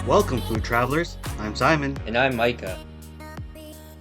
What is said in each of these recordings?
Welcome, food travelers. I'm Simon. And I'm Micah.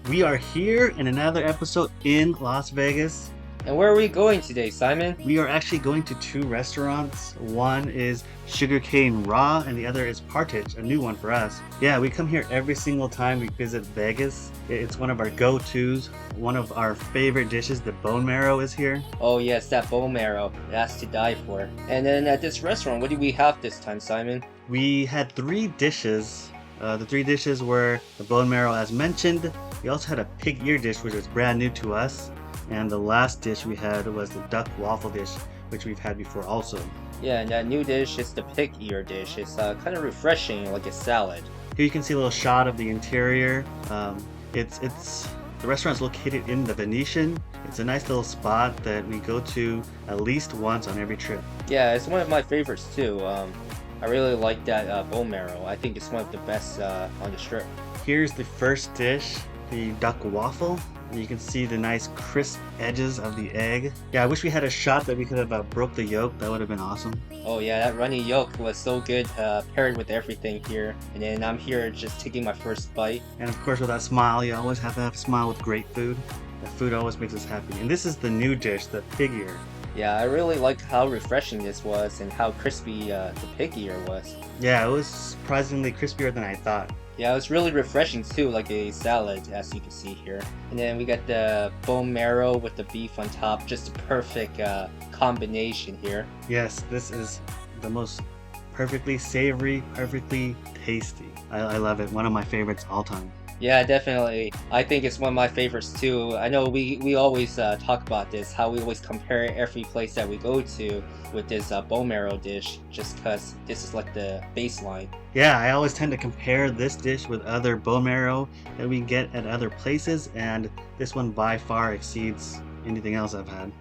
We are here in another episode in Las Vegas. And where are we going today, Simon? We are actually going to two restaurants. One is Sugarcane Raw and the other is Partage, a new one for us. Yeah, we come here every single time we visit Vegas. It's one of our go-tos. One of our favorite dishes, the bone marrow, is here. Oh yes, that bone marrow. That's to die for. And then at this restaurant, what do we have this time, Simon? We had three dishes. The three dishes were the bone marrow as mentioned. We also had a pig ear dish, which was brand new to us. And the last dish we had was the Duck Waffle dish, which we've had before also. Yeah, and that new dish is the pig ear dish. It's kind of refreshing, like a salad. Here you can see a little shot of the interior. The restaurant's located in the Venetian. It's a nice little spot that we go to at least once on every trip. Yeah, it's one of my favorites too. I really like that bone marrow. I think it's one of the best on the strip. Here's the first dish, the Duck Waffle. You can see the nice crisp edges of the egg. Yeah, I wish we had a shot that we could have broke the yolk. That would have been awesome. Oh yeah, that runny yolk was so good paired with everything here. And then I'm here just taking my first bite. And of course with that smile, you always have to have a smile with great food. That food always makes us happy. And this is the new dish, the pig ear. Yeah, I really like how refreshing this was and how crispy the pig ear was. Yeah, it was surprisingly crispier than I thought. Yeah, it was really refreshing too, like a salad, as you can see here. And then we got the bone marrow with the beef on top, just a perfect combination here. Yes, this is the most perfectly savory, perfectly tasty. I love it. One of my favorites all time. Yeah, definitely. I think it's one of my favorites too. I know we always talk about this, how we always compare every place that we go to with this bone marrow dish, just because this is like the baseline. Yeah, I always tend to compare this dish with other bone marrow that we get at other places, and this one by far exceeds anything else I've had.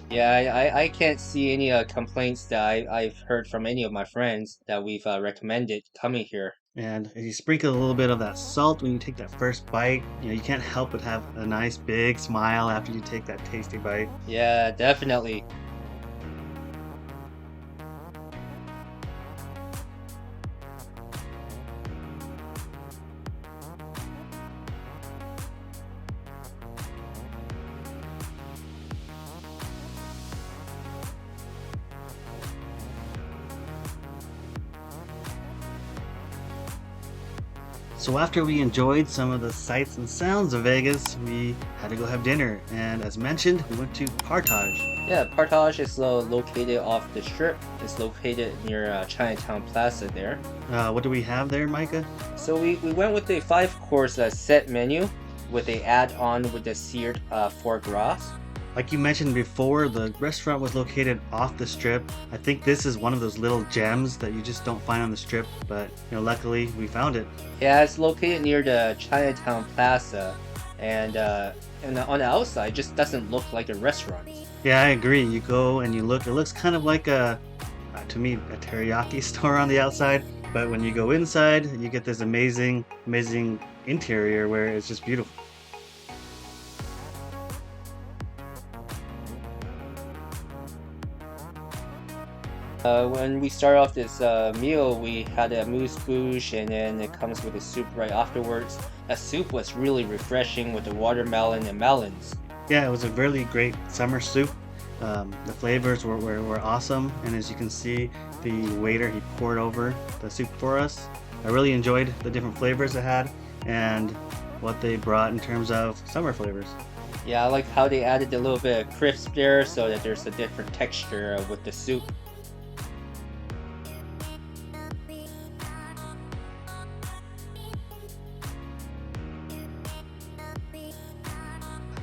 Yeah, I can't see any complaints that I've heard from any of my friends that we've recommended coming here. And if you sprinkle a little bit of that salt when you take that first bite, you can't help but have a nice big smile after you take that tasty bite. Yeah, definitely. So after we enjoyed some of the sights and sounds of Vegas, we had to go have dinner. And as mentioned, we went to Partage. Yeah, Partage is located off the strip. It's located near Chinatown Plaza there. What do we have there, Micah? So we went with a 5-course set menu with a add-on with the seared foie gras. Like you mentioned before, the restaurant was located off the strip. I think this is one of those little gems that you just don't find on the strip, but luckily we found it. Yeah, it's located near the Chinatown Plaza, and on the outside, it just doesn't look like a restaurant. Yeah, I agree. You go and you look, it looks kind of like to me, a teriyaki store on the outside, but when you go inside, you get this amazing interior where it's just beautiful. When we start off this meal, we had a mousse bouche, and then it comes with a soup right afterwards. That soup was really refreshing with the watermelon and melons. Yeah, it was a really great summer soup. The flavors were awesome, and as you can see, the waiter, he poured over the soup for us. I really enjoyed the different flavors it had and what they brought in terms of summer flavors. Yeah, I like how they added a little bit of crisp there so that there's a different texture with the soup.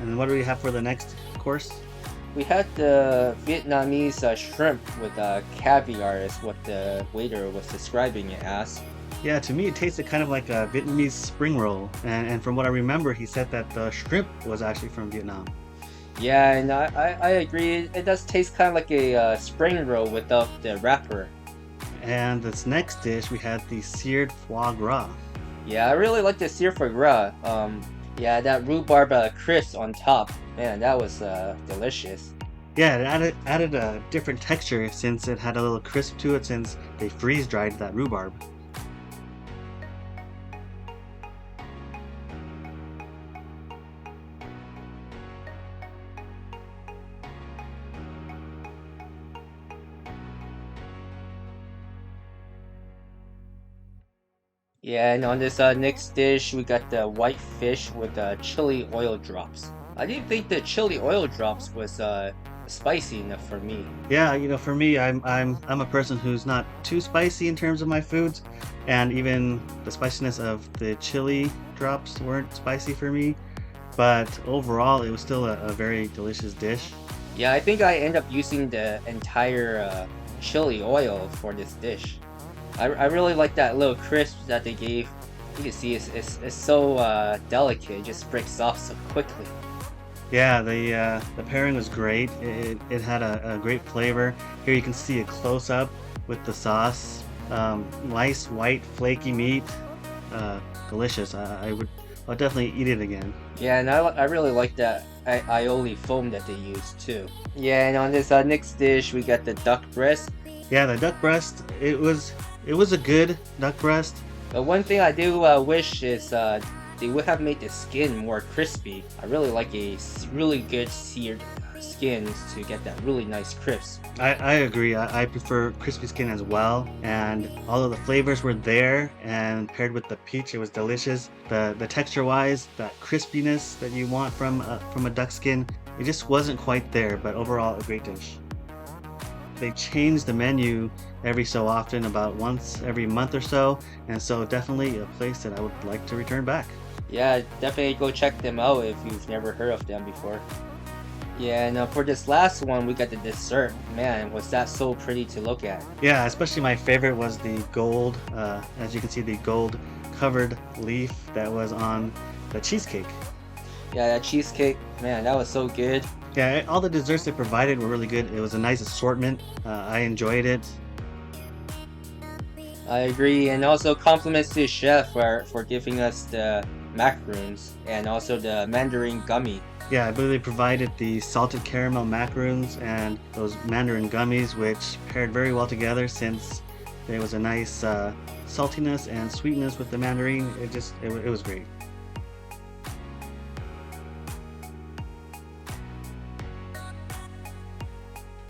And what do we have for the next course? We had the Vietnamese shrimp with caviar is what the waiter was describing it as. Yeah, to me it tasted kind of like a Vietnamese spring roll. And from what I remember, he said that the shrimp was actually from Vietnam. Yeah, and I agree. It does taste kind of like a spring roll without the wrapper. And this next dish, we had the seared foie gras. Yeah, I really like the seared foie gras. Yeah, that rhubarb crisp on top. Man, that was delicious. Yeah, it added a different texture since it had a little crisp to it since they freeze dried that rhubarb. Yeah, and on this next dish, we got the white fish with chili oil drops. I didn't think the chili oil drops was spicy enough for me. Yeah, for me, I'm a person who's not too spicy in terms of my foods, and even the spiciness of the chili drops weren't spicy for me. But overall, it was still a very delicious dish. Yeah, I think I end up using the entire chili oil for this dish. I really like that little crisp that they gave. You can see it's so delicate, it just breaks off so quickly. Yeah, the pairing was great. It had a great flavor. Here you can see a close up with the sauce. Nice white flaky meat. Delicious. I'll definitely eat it again. Yeah, and I really like that aioli foam that they used too. Yeah, and on this next dish, we got the duck breast. Yeah, the duck breast. It was a good duck breast. But one thing I do wish is they would have made the skin more crispy. I really like really good seared skins to get that really nice crisp. I agree. I prefer crispy skin as well. And although the flavors were there and paired with the peach, it was delicious. The texture wise, that crispiness that you want from a duck skin, it just wasn't quite there. But overall, a great dish. They change the menu every so often, about once every month or so, and so definitely a place that I would like to return back. Yeah, definitely go check them out if you've never heard of them before. Yeah, and for this last one, we got the dessert. Man, was that so pretty to look at. Yeah, especially my favorite was the gold, as you can see, the gold covered leaf that was on the cheesecake. Yeah, that cheesecake, man, that was so good. Yeah, all the desserts they provided were really good. It was a nice assortment. I enjoyed it. I agree, and also compliments to the chef for giving us the macaroons and also the mandarin gummy. Yeah, I believe they provided the salted caramel macaroons and those mandarin gummies, which paired very well together since there was a nice saltiness and sweetness with the mandarin. It was great.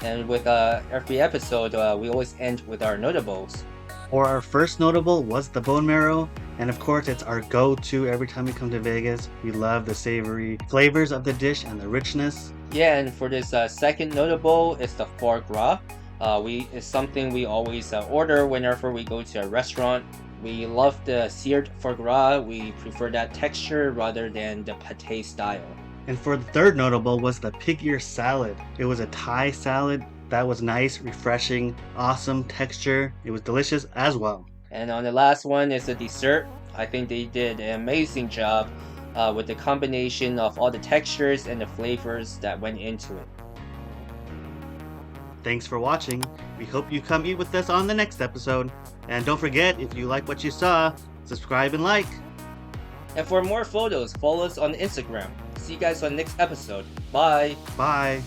And with every episode, we always end with our notables. Or our first notable was the bone marrow, and of course it's our go-to every time we come to Vegas. We love the savory flavors of the dish and the richness. Yeah, and for this second notable, it's the foie gras. It's something we always order whenever we go to a restaurant. We love the seared foie gras. We prefer that texture rather than the pate style. And for the third notable was the pig ear salad. It was a Thai salad that was nice, refreshing, awesome texture. It was delicious as well. And on the last one is the dessert. I think they did an amazing job with the combination of all the textures and the flavors that went into it. Thanks for watching. We hope you come eat with us on the next episode. And don't forget, if you like what you saw, subscribe and like. And for more photos, follow us on Instagram. See you guys on the next episode. Bye. Bye.